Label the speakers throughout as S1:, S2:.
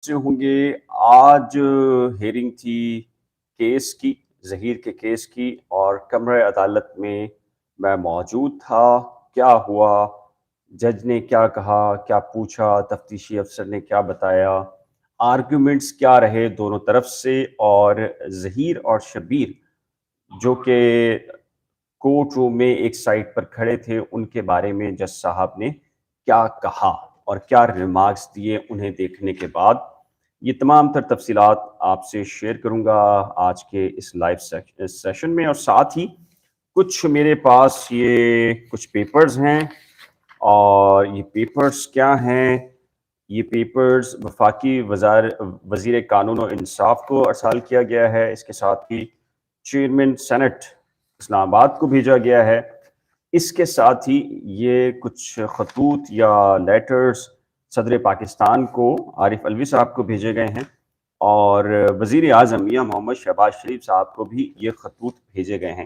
S1: سے ہوں گے آج ہیئرنگ تھی کیس کی ظہیر کے کیس کی اور کمرہ عدالت میں موجود تھا. کیا ہوا، جج نے کیا کہا، کیا پوچھا، تفتیشی افسر نے کیا بتایا، آرگیومنٹس کیا رہے دونوں طرف سے، اور ظہیر اور شبیر جو کہ کورٹ روم میں ایک سائٹ پر کھڑے تھے ان کے بارے میں جج صاحب نے کیا کہا اور کیا ریمارکس دیے انہیں دیکھنے کے بعد، یہ تمام تر تفصیلات آپ سے شیئر کروں گا آج کے اس لائیو سیشن میں. اور ساتھ ہی کچھ میرے پاس یہ کچھ پیپرز ہیں، اور یہ پیپرز کیا ہیں، یہ پیپرز وفاقی وزیر قانون و انصاف کو ارسال کیا گیا ہے، اس کے ساتھ ہی چیئرمین سینٹ اسلام آباد کو بھیجا گیا ہے. اس کے ساتھ ہی یہ کچھ خطوط یا لیٹرز صدر پاکستان کو عارف الوی صاحب کو بھیجے گئے ہیں، اور وزیر اعظم میاں محمد شہباز شریف صاحب کو بھی یہ خطوط بھیجے گئے ہیں.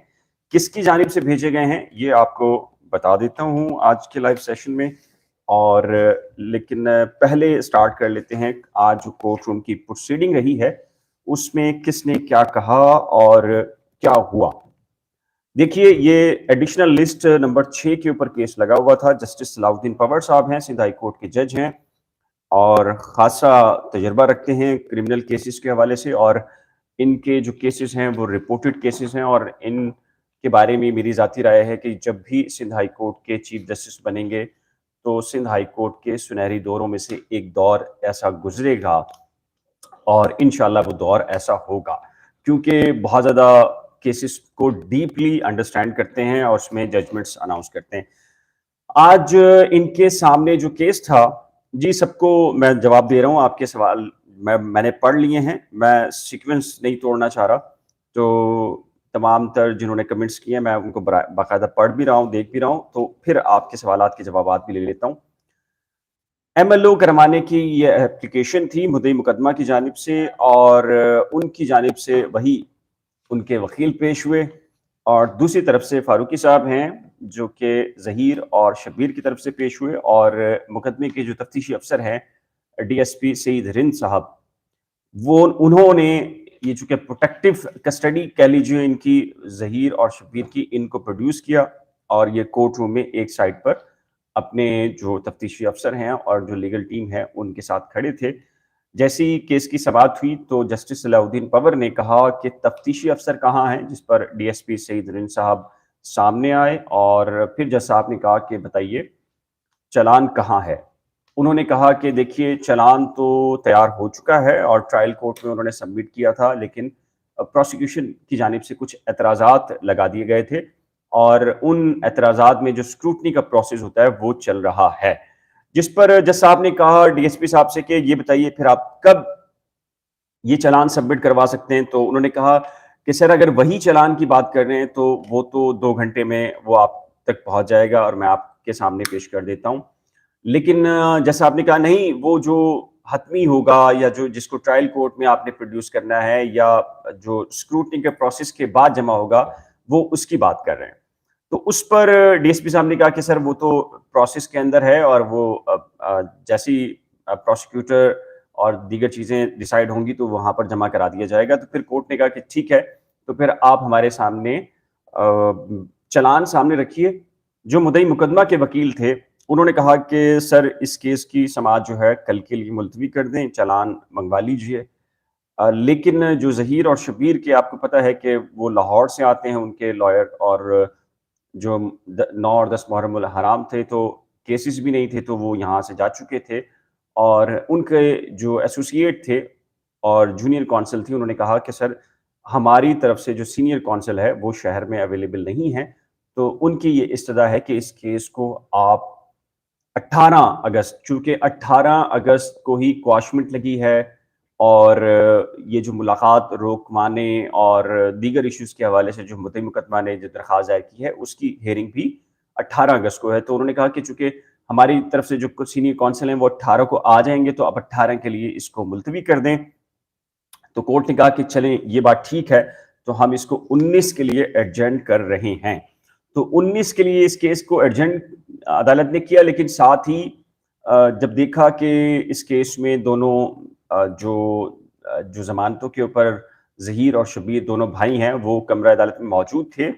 S1: کس کی جانب سے بھیجے گئے ہیں یہ آپ کو بتا دیتا ہوں آج کے لائیو سیشن میں. اور لیکن پہلے سٹارٹ کر لیتے ہیں آج جو کورٹ روم کی پروسیڈنگ رہی ہے اس میں کس نے کیا کہا اور کیا ہوا. دیکھیے، یہ ایڈیشنل لسٹ نمبر 6 کے اوپر کیس لگا ہوا تھا. جسٹس صلاح الدین پور صاحب ہیں، سندھ ہائی کورٹ کے جج ہیں اور خاصا تجربہ رکھتے ہیں کرمنل کیسز کے حوالے سے، اور ان کے جو کیسز ہیں وہ رپورٹڈ کیسز ہیں، اور ان کے بارے میں میری ذاتی رائے ہے کہ جب بھی سندھ ہائی کورٹ کے چیف جسٹس بنیں گے تو سندھ ہائی کورٹ کے سنہری دوروں میں سے ایک دور ایسا گزرے گا، اور انشاءاللہ وہ دور ایسا ہوگا کیونکہ بہت زیادہ کیسز کو ڈیپلی انڈرسٹینڈ کرتے ہیں اور اس میں ججمنٹس اناؤنس کرتے ہیں. آج ان کے سامنے جو کیس تھا، جی سب کو میں جواب دے رہا ہوں، آپ کے سوال میں نے پڑھ لیے ہیں، میں سیکوینس نہیں توڑنا چاہ رہا، تو تمام تر جنہوں نے کمنٹس کیے ہیں میں ان کو باقاعدہ پڑھ بھی رہا ہوں، دیکھ بھی رہا ہوں، تو پھر آپ کے سوالات کے جوابات بھی لے لیتا ہوں. ایم ایل او کروانے کی یہ اپلیکیشن تھی مدعی مقدمہ کی جانب سے، اور ان کی جانب سے وہی ان کے وکیل پیش ہوئے، اور دوسری طرف سے فاروقی صاحب ہیں جو کہ ظہیر اور شبیر کی طرف سے پیش ہوئے، اور مقدمے کے جو تفتیشی افسر ہیں ڈی ایس پی سعید ہند صاحب، وہ انہوں نے یہ چونکہ پروٹیکٹیو کسٹڈی کہہ لیجیے ان کی ظہیر اور شبیر کی، ان کو پروڈیوس کیا اور یہ کورٹ روم میں ایک سائٹ پر اپنے جو تفتیشی افسر ہیں اور جو لیگل ٹیم ہے ان کے ساتھ کھڑے تھے. جیسی کیس کی سماعت ہوئی تو جسٹس صلاح الدین پور نے کہا کہ تفتیشی افسر کہاں ہیں، جس پر ڈی ایس پی سعید ہند صاحب سامنے آئے، اور پھر جج صاحب نے کہا کہ بتائیے چلان کہاں ہے. انہوں نے کہا کہ دیکھیے چلان تو تیار ہو چکا ہے اور ٹرائل کورٹ میں انہوں نے سبمٹ کیا تھا، لیکن پروسیکیوشن کی جانب سے کچھ اعتراضات لگا دیے گئے تھے، اور ان اعتراضات میں جو اسکروٹنی کا پروسیس ہوتا ہے وہ چل رہا ہے. جس پر جج صاحب نے کہا ڈی ایس پی صاحب سے کہ یہ بتائیے پھر آپ کب یہ چلان سبمٹ کروا سکتے ہیں. تو انہوں نے کہا کہ سر اگر وہی چلان کی بات کر رہے ہیں تو وہ تو 2 گھنٹے میں وہ آپ تک پہنچ جائے گا اور میں آپ کے سامنے پیش کر دیتا ہوں. لیکن جج صاحب نے کہا نہیں، وہ جو حتمی ہوگا یا جو جس کو ٹرائل کورٹ میں آپ نے پروڈیوس کرنا ہے یا جو اسکروٹنی کے پروسیس کے بعد جمع ہوگا وہ اس کی بات کر رہے ہیں. تو اس پر ڈی ایس پی صاحب نے کہا کہ سر وہ تو پروسیس کے اندر ہے، اور وہ جیسی پروسیکیوٹر اور دیگر چیزیں ڈیسائیڈ ہوں گی تو وہاں پر جمع کرا دیا جائے گا. تو پھر کورٹ نے کہا کہ ٹھیک ہے، تو پھر آپ ہمارے سامنے چلان سامنے رکھیے. جو مدعی مقدمہ کے وکیل تھے انہوں نے کہا کہ سر اس کیس کی سماعت جو ہے کل کے لیے ملتوی کر دیں، چلان منگوا لیجئے. لیکن جو ظہیر اور شبیر کے آپ کو پتہ ہے کہ وہ لاہور سے آتے ہیں، ان کے لائر، اور جو 9 اور 10 محرم الحرام تھے تو کیسز بھی نہیں تھے تو وہ یہاں سے جا چکے تھے، اور ان کے جو ایسوسیٹ تھے اور جونیئر کونسل تھی انہوں نے کہا کہ سر ہماری طرف سے جو سینئر کونسل ہے وہ شہر میں اویلیبل نہیں ہے، تو ان کی یہ استدعا ہے کہ اس کیس کو آپ 18 اگست، چونکہ 18 اگست کو ہی کواشمنٹ لگی ہے، اور یہ جو ملاقات روک مانے اور دیگر ایشوز کے حوالے سے جو مدعی مقدمہ نے جو درخواست دائر کی ہے اس کی ہیئرنگ بھی 18 اگست کو ہے. تو انہوں نے کہا کہ چونکہ ہماری طرف سے جو سینئر کونسل ہیں وہ 18 کو آ جائیں گے تو اب 18 کے لیے اس کو ملتوی کر دیں. تو کورٹ نے کہا کہ چلیں یہ بات ٹھیک ہے، تو ہم اس کو 19 کے لیے ایڈجنٹ کر رہے ہیں. تو 19 کے لیے اس کیس کو ایڈجنٹ عدالت نے کیا، لیکن ساتھ ہی جب دیکھا کہ اس کیس میں دونوں جو ضمانتوں کے اوپر ظہیر اور شبیر دونوں بھائی ہیں وہ کمرہ عدالت میں موجود تھے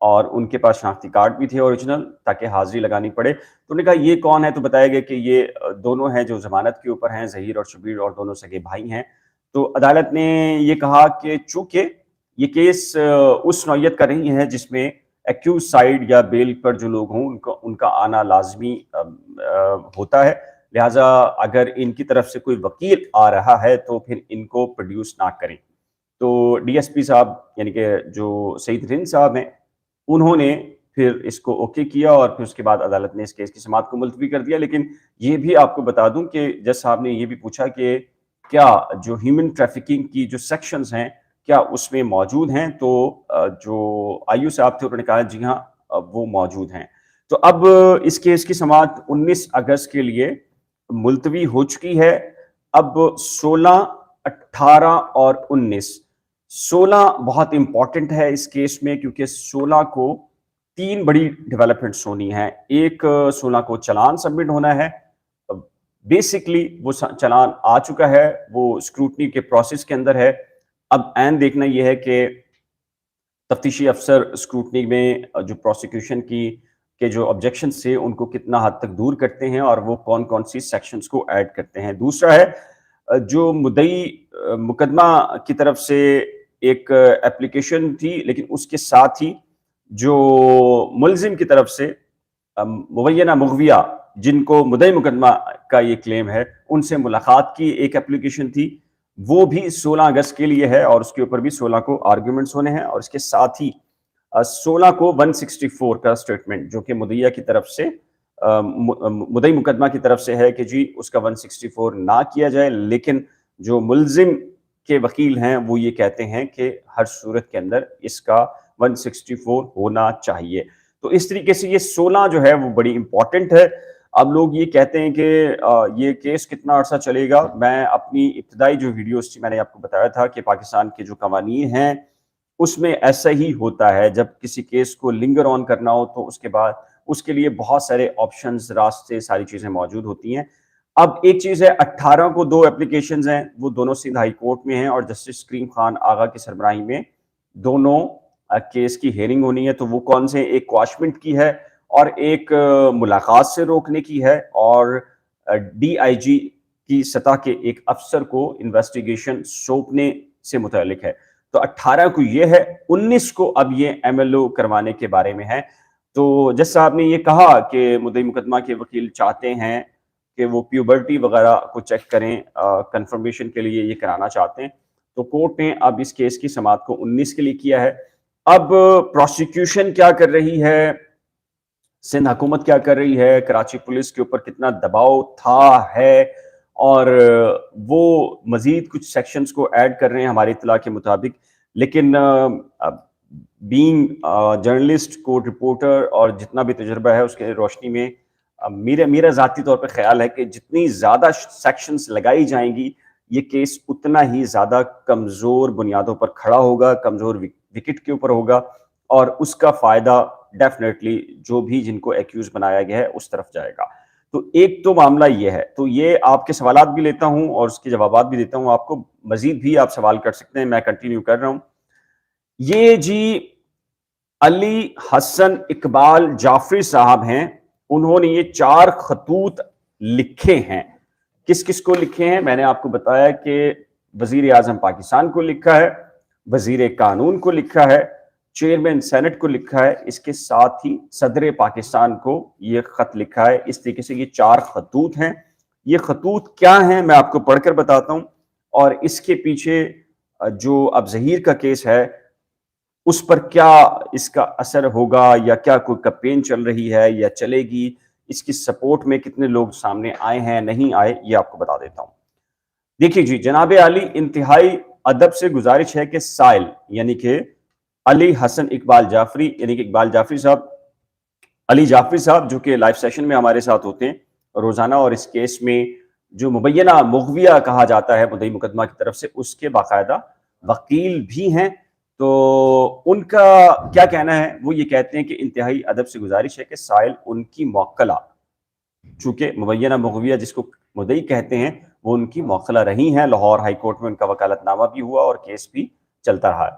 S1: اور ان کے پاس شناختی کارڈ بھی تھے اوریجنل، تاکہ حاضری لگانی پڑے. تو انہوں نے کہا یہ کون ہے؟ تو بتایا گیا کہ یہ دونوں ہیں جو ضمانت کے اوپر ہیں، ظہیر اور شبیر، اور دونوں سگے بھائی ہیں. تو عدالت نے یہ کہا کہ چونکہ یہ کیس اس نوعیت کا نہیں ہے جس میں ایکیوز سائڈ یا بیل پر جو لوگ ہوں ان کا آنا لازمی ہوتا ہے، لہٰذا اگر ان کی طرف سے کوئی وکیل آ رہا ہے تو پھر ان کو پروڈیوس نہ کریں. تو ڈی ایس پی صاحب یعنی کہ جو سعید ہند صاحب ہیں، انہوں نے پھر اس کو اوکے کیا اور پھر اس کے بعد عدالت نے اس کیس کی سماعت کو ملتوی کر دیا. لیکن یہ بھی آپ کو بتا دوں کہ جج صاحب نے یہ بھی پوچھا کہ کیا جو ہیومن ٹریفکنگ کی جو سیکشنز ہیں کیا اس میں موجود ہیں؟ تو جو آئی یو صاحب تھے انہوں نے کہا جی ہاں وہ موجود ہیں. تو اب اس کیس کی سماعت 19 اگست کے لیے ملتوی ہو چکی ہے. اب 16، 18 اور 16 بہت امپورٹنٹ ہے اس کیس میں، کیونکہ 16 کو 3 بڑی ڈیولپمنٹس ہونی ہیں. ایک 16 کو چلان سبمٹ ہونا ہے. بیسکلی وہ چلان آ چکا ہے، وہ اسکروٹنی کے پروسیس کے اندر ہے. اب عین دیکھنا یہ ہے کہ تفتیشی افسر اسکروٹنی میں جو پروسیکیوشن کے جو آبجیکشنز تھے ان کو کتنا حد تک دور کرتے ہیں اور وہ کون کون سی سیکشنز کو ایڈ کرتے ہیں. دوسرا ہے جو مدعی مقدمہ کی طرف سے ایک اپلیکیشن تھی، لیکن اس کے ساتھ ہی جو ملزم کی طرف سے مبینہ مغویہ جن کو مدعی مقدمہ کا یہ کلیم ہے ان سے ملاقات کی ایک اپلیکیشن تھی، وہ بھی 16 اگست کے لیے ہے اور اس کے اوپر بھی 16 کو آرگیومنٹس ہونے ہیں. اور اس کے ساتھ ہی 16 کو 164 کا سٹیٹمنٹ جو کہ مدعیہ کی طرف سے مدعی مقدمہ کی طرف سے ہے کہ جی اس کا 164 نہ کیا جائے، لیکن جو ملزم کے وکیل ہیں وہ یہ کہتے ہیں کہ ہر صورت کے اندر اس کا 164 ہونا چاہیے. تو اس طریقے سے یہ 16 جو ہے وہ بڑی امپورٹنٹ ہے. اب لوگ یہ کہتے ہیں کہ یہ کیس کتنا عرصہ چلے گا. میں اپنی ابتدائی جو ویڈیوز تھی میں نے آپ کو بتایا تھا کہ پاکستان کے جو قوانین ہیں اس میں ایسا ہی ہوتا ہے، جب کسی کیس کو لنگر آن کرنا ہو تو اس کے بعد اس کے لیے بہت سارے آپشنز، راستے، ساری چیزیں موجود ہوتی ہیں. اب ایک چیز ہے 18 کو 2 اپلیکیشنز ہیں، وہ دونوں سندھ ہائی کورٹ میں ہیں اور جسٹس کریم خان آغا کی سربراہی میں دونوں کیس کی ہیئرنگ ہونی ہے. تو وہ کون سے؟ ایک کواشمنٹ کی ہے اور ایک ملاقات سے روکنے کی ہے، اور ڈی آئی جی کی سطح کے ایک افسر کو انویسٹیگیشن سونپنے سے متعلق ہے. تو 18 کو یہ ہے، 19 کو اب یہ ایم ایل او کروانے کے بارے میں ہے. تو جج صاحب نے یہ کہا کہ مدعی مقدمہ کے وکیل چاہتے ہیں کہ وہ پیوبرٹی وغیرہ کو چیک کریں، کنفرمیشن کے لیے یہ کرانا چاہتے ہیں. تو کورٹ نے اب اس کیس کی سماعت کو 19 کے لیے کیا ہے. اب پروسیکیوشن کیا کر رہی ہے، سندھ حکومت کیا کر رہی ہے، کراچی پولیس کے اوپر کتنا دباؤ تھا ہے، اور وہ مزید کچھ سیکشنز کو ایڈ کر رہے ہیں ہماری اطلاع کے مطابق. لیکن بینگ جرنلسٹ، کورٹ رپورٹر اور جتنا بھی تجربہ ہے اس کے روشنی میں میرا ذاتی طور پہ خیال ہے کہ جتنی زیادہ سیکشنز لگائی جائیں گی یہ کیس اتنا ہی زیادہ کمزور بنیادوں پر کھڑا ہوگا، کمزور وکٹ کے اوپر ہوگا، اور اس کا فائدہ ڈیفینیٹلی جو بھی جن کو ایکیوز بنایا گیا ہے اس طرف جائے گا. تو ایک تو معاملہ یہ ہے. تو یہ آپ کے سوالات بھی لیتا ہوں اور اس کے جوابات بھی دیتا ہوں. آپ کو مزید بھی آپ سوال کر سکتے ہیں، میں کنٹینیو کر رہا ہوں. یہ جی علی حسن اقبال جعفری صاحب ہیں، انہوں نے یہ 4 خطوط لکھے ہیں. کس کس کو لکھے ہیں؟ میں نے آپ کو بتایا کہ وزیر اعظم پاکستان کو لکھا ہے، وزیر قانون کو لکھا ہے، چیئرمین سینٹ کو لکھا ہے، اس کے ساتھ ہی صدر پاکستان کو یہ خط لکھا ہے. اس طریقے سے یہ 4 خطوط ہیں. یہ خطوط کیا ہیں میں آپ کو پڑھ کر بتاتا ہوں، اور اس کے پیچھے جو اب ظہیر کا کیس ہے اس پر کیا اس کا اثر ہوگا، یا کیا کوئی کمپین چل رہی ہے یا چلے گی، اس کی سپورٹ میں کتنے لوگ سامنے آئے ہیں نہیں آئے، یہ آپ کو بتا دیتا ہوں. دیکھیے جی، جناب عالی انتہائی ادب سے گزارش ہے کہ سائل یعنی کہ علی حسن اقبال جعفری، یعنی کہ اقبال جعفری صاحب، علی جعفری صاحب جو کہ لائیو سیشن میں ہمارے ساتھ ہوتے ہیں روزانہ، اور اس کیس میں جو مبینہ مغویہ کہا جاتا ہے مدعی مقدمہ کی طرف سے اس کے باقاعدہ وکیل بھی ہیں. تو ان کا کیا کہنا ہے؟ وہ یہ کہتے ہیں کہ انتہائی ادب سے گزارش ہے کہ سائل ان کی موکلہ، چونکہ مبینہ مغویہ جس کو مدعی کہتے ہیں، وہ ان کی موکلہ رہی ہیں. لاہور ہائی کورٹ میں ان کا وکالت نامہ بھی ہوا اور کیس بھی چلتا رہا.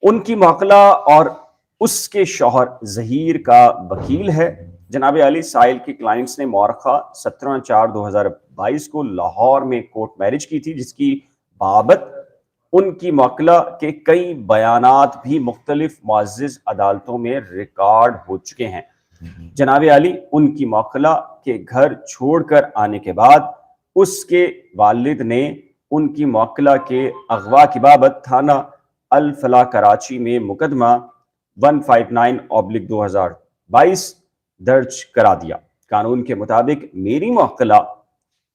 S1: ان کی موکلہ اور اس کے شوہر ظہیر کا وکیل ہے جناب علی. سائل کے کلائنٹس نے مورخہ 17/4/2022 کو لاہور میں کورٹ میرج کی تھی، جس کی بابت ان کی موکلہ کے کئی بیانات بھی مختلف معزز عدالتوں میں ریکارڈ ہو چکے ہیں. جناب علی ان کی موکلہ کے گھر چھوڑ کر آنے کے بعد اس کے والد نے ان کی موکلہ کے اغوا کی بابت تھانہ الفلاح کراچی میں مقدمہ 159/2022 درج کرا دیا. قانون کے مطابق میری موکلہ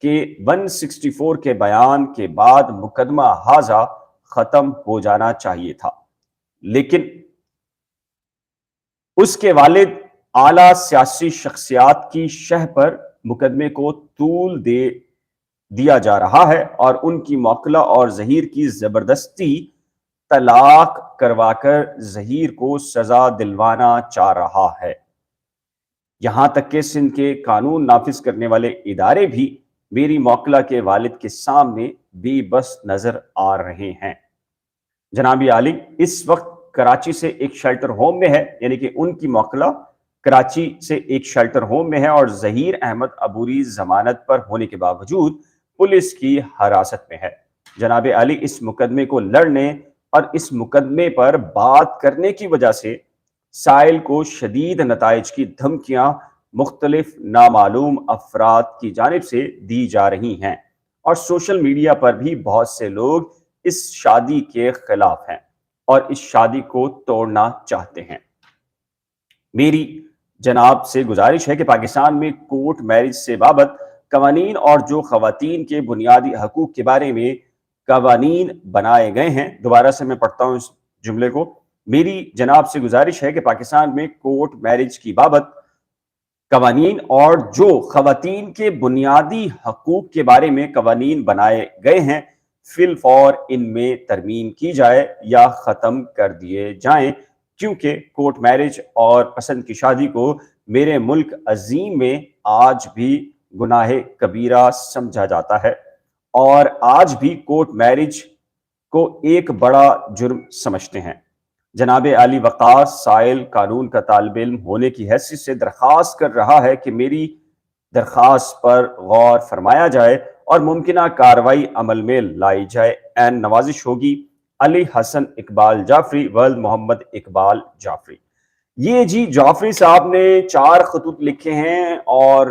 S1: کے 164 کے بیان کے بعد مقدمہ ہاذا ختم ہو جانا چاہیے تھا، لیکن اس کے والد اعلیٰ سیاسی شخصیات کی شہ پر مقدمے کو طول دے دیا جا رہا ہے اور ان کی موکلہ اور ظہیر کی زبردستی طلاق کروا کر ظہیر کو سزا دلوانا چاہ رہا ہے. یہاں تک کہ سندھ کے قانون نافذ کرنے والے ادارے بھی میری موکلہ کے والد کے سامنے بے بس نظر آ رہے ہیں. جناب عالی اس وقت کراچی سے ایک شیلٹر ہوم میں ہے، یعنی کہ ان کی موکلہ کراچی سے ایک شیلٹر ہوم میں ہے اور ظہیر احمد عبوری ضمانت پر ہونے کے باوجود پولیس کی حراست میں ہے. جناب علی اس مقدمے کو لڑنے اور اس مقدمے پر بات کرنے کی وجہ سے سائل کو شدید نتائج کی دھمکیاں مختلف نامعلوم افراد کی جانب سے دی جا رہی ہیں اور سوشل میڈیا پر بھی بہت سے لوگ اس شادی کے خلاف ہیں اور اس شادی کو توڑنا چاہتے ہیں. میری جناب سے گزارش ہے کہ پاکستان میں کورٹ میرج سے بابت قوانین اور جو خواتین کے بنیادی حقوق کے بارے میں قوانین بنائے گئے ہیں، دوبارہ سے میں پڑھتا ہوں اس جملے کو، میری جناب سے گزارش ہے کہ پاکستان میں کورٹ میرج کی بابت قوانین اور جو خواتین کے بنیادی حقوق کے بارے میں قوانین بنائے گئے ہیں فی الفور ان میں ترمیم کی جائے یا ختم کر دیے جائیں، کیونکہ کورٹ میرج اور پسند کی شادی کو میرے ملک عظیم میں آج بھی گناہ کبیرہ سمجھا جاتا ہے اور آج بھی کورٹ میرج کو ایک بڑا جرم سمجھتے ہیں. جناب علی وقار سائل قانون کا طالب علم ہونے کی حیثیت سے درخواست کر رہا ہے کہ میری درخواست پر غور فرمایا جائے اور ممکنہ کارروائی عمل میں لائی جائے. این نوازش ہوگی. علی حسن اقبال جعفری ولد محمد اقبال جعفری. یہ جی جعفری صاحب نے 4 خطوط لکھے ہیں اور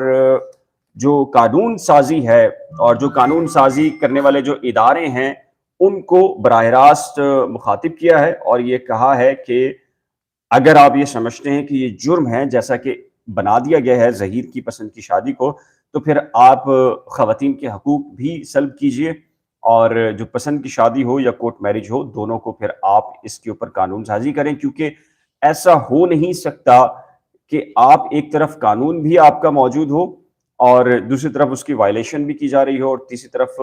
S1: جو قانون سازی ہے اور جو قانون سازی کرنے والے جو ادارے ہیں ان کو براہ راست مخاطب کیا ہے اور یہ کہا ہے کہ اگر آپ یہ سمجھتے ہیں کہ یہ جرم ہے جیسا کہ بنا دیا گیا ہے ظہیر کی پسند کی شادی کو، تو پھر آپ خواتین کے حقوق بھی سلب کیجئے اور جو پسند کی شادی ہو یا کورٹ میرج ہو دونوں کو پھر آپ اس کے اوپر قانون سازی کریں، کیونکہ ایسا ہو نہیں سکتا کہ آپ ایک طرف قانون بھی آپ کا موجود ہو اور دوسری طرف اس کی وائلیشن بھی کی جا رہی ہو اور تیسری طرف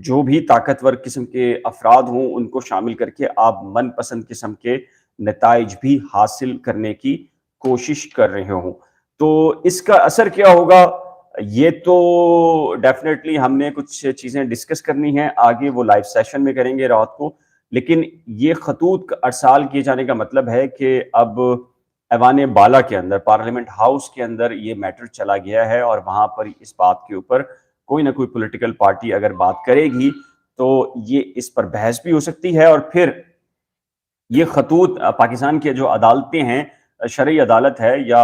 S1: جو بھی طاقتور قسم کے افراد ہوں ان کو شامل کر کے آپ من پسند قسم کے نتائج بھی حاصل کرنے کی کوشش کر رہے ہوں. تو اس کا اثر کیا ہوگا یہ تو ڈیفینیٹلی ہم نے کچھ چیزیں ڈسکس کرنی ہیں، آگے وہ لائیو سیشن میں کریں گے رات کو. لیکن یہ خطوط ارسال کیے جانے کا مطلب ہے کہ اب ایوان بالا کے اندر پارلیمنٹ ہاؤس کے اندر یہ میٹر چلا گیا ہے اور وہاں پر اس بات کے اوپر کوئی نہ کوئی پولیٹیکل پارٹی اگر بات کرے گی تو یہ اس پر بحث بھی ہو سکتی ہے اور پھر یہ خطوط پاکستان کے جو عدالتیں ہیں، شرعی عدالت ہے یا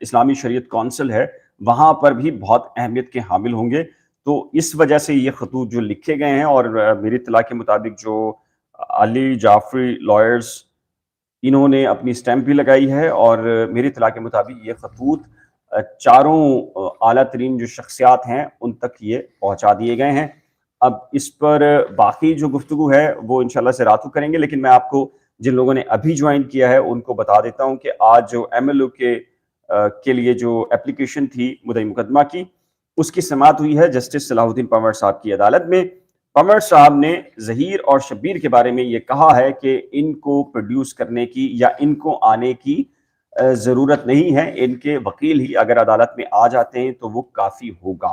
S1: اسلامی شریعت کونسل ہے، وہاں پر بھی بہت اہمیت کے حامل ہوں گے. تو اس وجہ سے یہ خطوط جو لکھے گئے ہیں اور میری اطلاع کے مطابق جو علی جعفری لائرز انہوں نے اپنی سٹیمپ بھی لگائی ہے اور میری اطلاع کے مطابق یہ خطوط چاروں اعلیٰ ترین جو شخصیات ہیں ان تک یہ پہنچا دیے گئے ہیں. اب اس پر باقی جو گفتگو ہے وہ انشاءاللہ سے رات کو کریں گے، لیکن میں آپ کو جن لوگوں نے ابھی جوائن کیا ہے ان کو بتا دیتا ہوں کہ آج جو ایم ایل او کے لیے جو اپلیکیشن تھی مدعی مقدمہ کی اس کی سماعت ہوئی ہے جسٹس صلاح الدین پنور صاحب کی عدالت میں. پنور صاحب نے ظہیر اور شبیر کے بارے میں یہ کہا ہے کہ ان کو پروڈیوس کرنے کی یا ان کو آنے کی ضرورت نہیں ہے، ان کے وکیل ہی اگر عدالت میں آ جاتے ہیں تو وہ کافی ہوگا.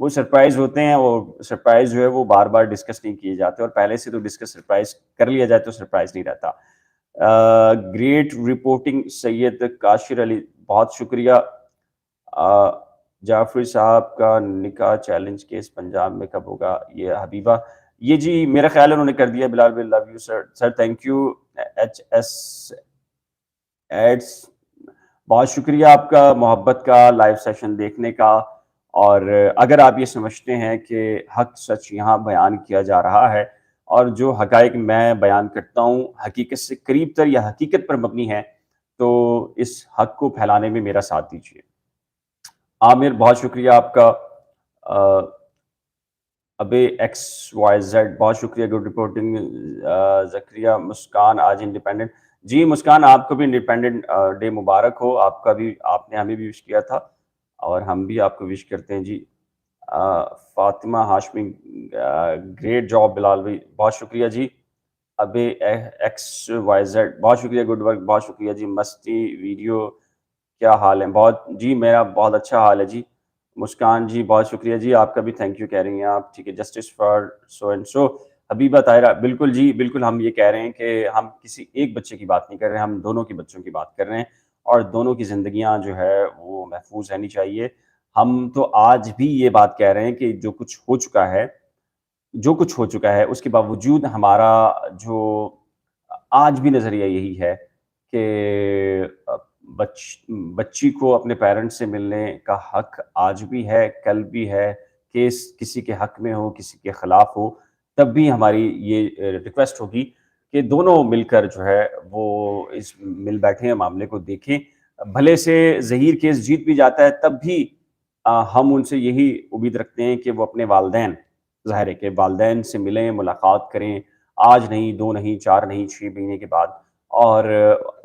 S1: وہ سرپرائز ہوتے ہیں، اور سرپرائز جو ہے وہ بار بار ڈسکس نہیں کیے جاتے، اور پہلے سے تو ڈسکس سرپرائز کر لیا جائے تو سرپرائز نہیں رہتا۔ گریٹ رپورٹنگ سید کاشر علی، بہت شکریہ۔ آ، جعفری صاحب کا نکاح چیلنج کیس پنجاب میں کب ہوگا؟ یہ حبیبہ، یہ جی میرا خیال ہے انہوں نے کر دیا۔ بلال بھائی love you sir, sir thank you. H S ایڈس، بہت شکریہ آپ کا محبت کا لائیو سیشن دیکھنے کا، اور اگر آپ یہ سمجھتے ہیں کہ حق سچ یہاں بیان کیا جا رہا ہے، اور جو حقائق میں بیان کرتا ہوں حقیقت سے قریب تر یا حقیقت پر مبنی ہے، تو اس حق کو پھیلانے میں میرا ساتھ دیجیے۔ عامر، بہت شکریہ آپ کا۔ ابے ایکس وائی زیڈ، بہت شکریہ، گڈ رپورٹنگ۔ زکریہ، مسکان آج انڈیپینڈنٹ، جی مسکان آپ کو بھی انڈیپینڈنٹ ڈے مبارک ہو، آپ کا بھی، آپ نے ہمیں بھی وش کیا تھا اور ہم بھی آپ کو وش کرتے ہیں جی۔ فاطمہ ہاشمی، گریٹ جاب بلال بھائی، بہت شکریہ جی۔ ابے ایکس وائی زیڈ، بہت شکریہ، گڈ ورک، بہت شکریہ جی۔ مستی ویڈیو، کیا حال ہے؟ بہت جی، میرا بہت اچھا حال ہے جی۔ مسکان جی بہت شکریہ جی، آپ کا بھی تھینک یو کہہ رہی ہیں آپ، ٹھیک ہے۔ Justice for so and so, Habiba Tahira, بالکل جی بالکل، ہم یہ کہہ رہے ہیں کہ ہم کسی ایک بچے کی بات نہیں کر رہے ہیں، ہم دونوں کے بچوں کی بات کر رہے ہیں، اور دونوں کی زندگیاں جو ہے وہ محفوظ رہنی چاہیے۔ ہم تو آج بھی یہ بات کہہ رہے ہیں کہ جو کچھ ہو چکا ہے، جو کچھ ہو چکا ہے، اس کے باوجود ہمارا جو آج بھی نظریہ یہی ہے کہ بچی کو اپنے پیرنٹس سے ملنے کا حق آج بھی ہے، کل بھی ہے۔ کیس کسی کے حق میں ہو، کسی کے خلاف ہو، تب بھی ہماری یہ ریکویسٹ ہوگی کہ دونوں مل کر جو ہے وہ اس مل بیٹھیں، معاملے کو دیکھیں۔ بھلے سے ظہیر کیس جیت بھی جاتا ہے، تب بھی ہم ان سے یہی امید رکھتے ہیں کہ وہ اپنے والدین، ظاہر ہے کہ والدین سے ملیں، ملاقات کریں، آج نہیں، 2 نہیں، 4 نہیں، 6 مہینے کے بعد، اور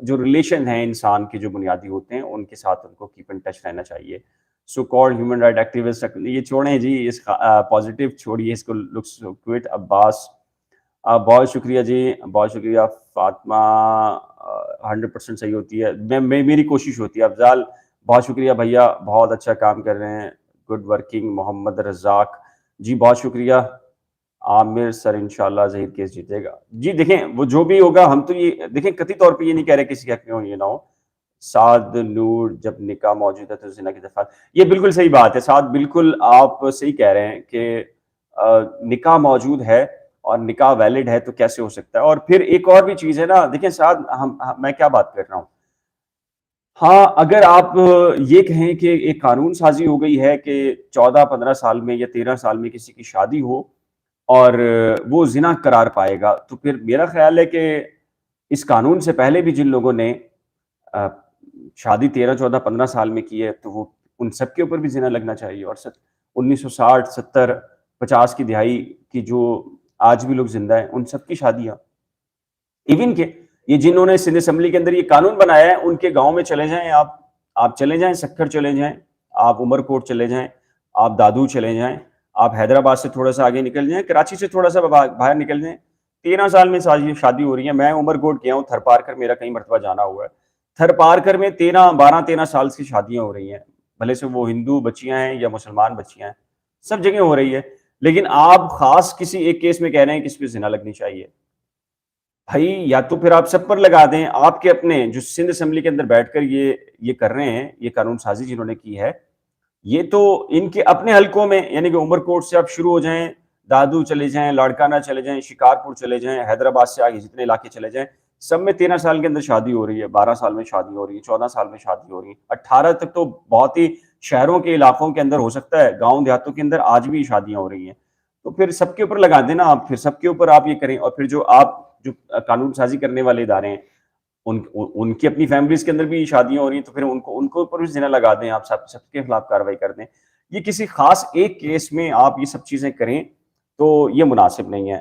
S1: جو ریلیشن ہیں انسان کے جو بنیادی ہوتے ہیں ان کے ساتھ ان کو کیپ ان ٹچ رہنا چاہیے۔ So called human right activist, یہ چھوڑیں جی، اس پازیٹیو چھوڑیے اس کو، لکس کوئٹ۔ عباس، بہت شکریہ جی، بہت شکریہ۔ فاطمہ 100% صحیح ہوتی ہے، میری کوشش ہوتی ہے۔ افضال، بہت شکریہ بھیا، بہت اچھا کام کر رہے ہیں، گڈ ورکنگ۔ محمد رزاق جی بہت شکریہ۔ عامر سر، انشاءاللہ ظہیر کیس جیتے گا جی۔ دیکھیں وہ جو بھی ہوگا، ہم تو یہ دیکھیں قطعی طور پہ یہ نہیں کہہ رہے کسی کے حق میں ہو یہ نہ ہو۔ سعد نور، جب نکاح موجود ہے تو زنا کی دفعات، یہ بالکل صحیح بات ہے سعد، بالکل آپ صحیح کہہ رہے ہیں کہ نکاح موجود ہے اور نکاح ویلڈ ہے تو کیسے ہو سکتا ہے؟ اور پھر ایک اور بھی چیز ہے نا، دیکھیں سعد، میں کیا بات کر رہا ہوں، ہاں اگر آپ یہ کہیں کہ ایک قانون سازی ہو گئی ہے کہ 14-15 سال میں یا 13 سال میں کسی کی شادی ہو اور وہ زنا قرار پائے گا، تو پھر میرا خیال ہے کہ اس قانون سے پہلے بھی جن لوگوں نے شادی 13-14-15 سال میں کی ہے، تو وہ ان سب کے اوپر بھی زنا لگنا چاہیے۔ اور 1960 70 50 کی دہائی کی جو آج بھی لوگ زندہ ہیں، ان سب کی شادیاں، ایون کہ یہ جنہوں نے سندھ اسمبلی کے اندر یہ قانون بنایا ہے، ان کے گاؤں میں چلے جائیں آپ چلے جائیں، سکھر چلے جائیں، آپ عمر کوٹ چلے جائیں، آپ دادو چلے جائیں، آپ حیدرآباد سے تھوڑا سا آگے نکل جائیں، کراچی سے تھوڑا سا باہر نکل جائیں، 13 سال میں شادی ہو رہی ہے۔ میں عمر کوٹ گیا ہوں، تھر پار کر میرا کئی مرتبہ جانا ہوا ہے، تھر پار کر میں 12-13 سال کی شادیاں ہو رہی ہیں، بھلے سے وہ ہندو بچیاں ہیں یا مسلمان بچیاں ہیں، سب جگہ ہو رہی ہے۔ لیکن آپ خاص کسی ایک کیس میں کہہ رہے ہیں کہ اس پہ زنا لگنی چاہیے، بھائی یا تو پھر آپ سب پر لگا دیں۔ آپ کے اپنے جو سندھ اسمبلی کے اندر بیٹھ کر یہ کر رہے ہیں، یہ قانون سازی جنہوں نے کی ہے، یہ تو ان کے اپنے حلقوں میں، یعنی کہ عمر کوٹ سے آپ شروع ہو جائیں، دادو چلے جائیں، لاڑکانہ چلے جائیں، شکارپور چلے جائیں، حیدرآباد سے آگے جتنے علاقے چلے جائیں، سب میں 13 سال کے اندر شادی ہو رہی ہے، 12 سال میں شادی ہو رہی ہے، 14 سال میں شادی ہو رہی ہے، 18 تک تو بہت ہی شہروں کے علاقوں کے اندر ہو سکتا ہے، گاؤں دیہاتوں کے اندر آج بھی شادیاں ہو رہی ہیں۔ تو پھر سب کے اوپر لگا دینا آپ، پھر سب کے اوپر آپ یہ کریں، اور پھر جو قانون سازی کرنے والے ادارے ہیں، ان کی اپنی فیملیز کے اندر بھی شادیاں ہو رہی ہیں، تو پھر ان کو اوپر بھی زنا لگا دیں، آپ سب کے خلاف کارروائی کر دیں۔ یہ کسی خاص ایک کیس میں آپ یہ سب چیزیں کریں تو یہ مناسب نہیں ہے۔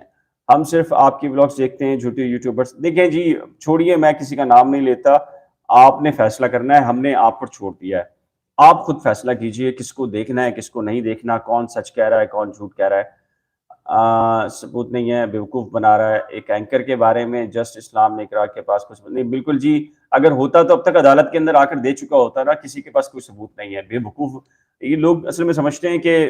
S1: ہم صرف آپ کی ولاگس دیکھتے ہیں، جھوٹے یوٹیوبرز، دیکھیں جی چھوڑیے، میں کسی کا نام نہیں لیتا، آپ نے فیصلہ کرنا ہے، ہم نے آپ پر چھوڑ دیا ہے، آپ خود فیصلہ کیجئے کس کو دیکھنا ہے کس کو نہیں دیکھنا، کون سچ کہہ رہا ہے کون جھوٹ کہہ رہا ہے۔ ثبوت نہیں ہے، بیوقوف بنا رہا ہے۔ ایک اینکر کے بارے میں جسٹ اسلام نے اقرا کے پاس کچھ نہیں، بالکل جی، اگر ہوتا تو اب تک عدالت کے اندر آ کر دے چکا ہوتا نا، کسی کے پاس کوئی ثبوت نہیں ہے، بے وقوف۔ یہ لوگ اصل میں سمجھتے ہیں کہ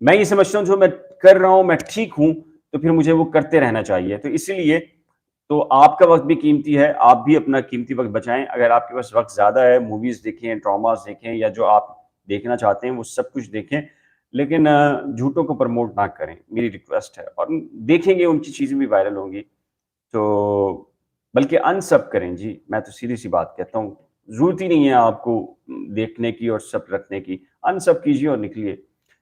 S1: میں یہ سمجھتا ہوں جو میں کر رہا ہوں میں ٹھیک ہوں تو پھر مجھے وہ کرتے رہنا چاہیے. تو اسی لیے تو آپ کا وقت بھی قیمتی ہے, آپ بھی اپنا قیمتی وقت بچائیں. اگر آپ کے پاس وقت زیادہ ہے, موویز دیکھیں, ڈراماز دیکھیں, یا جو آپ دیکھنا چاہتے ہیں وہ سب کچھ دیکھیں, لیکن جھوٹوں کو پروموٹ نہ کریں, میری ریکویسٹ ہے. اور دیکھیں گے ان کی چیزیں بھی وائرل ہوں گی, تو بلکہ ان سب کریں جی. میں تو سیدھی سی بات کہتا ہوں, ضرورت ہی نہیں ہے آپ کو دیکھنے کی اور سب رکھنے کی, ان سب کیجیے اور نکلیے.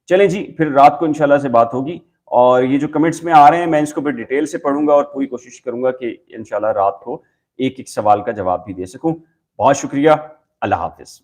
S1: چلیں جی, پھر رات کو انشاءاللہ سے بات ہوگی. اور یہ جو کمنٹس میں آ رہے ہیں میں اس کو پھر ڈیٹیل سے پڑھوں گا اور پوری کوشش کروں گا کہ انشاءاللہ رات کو ایک ایک سوال کا جواب بھی دے سکوں. بہت شکریہ, اللہ حافظ.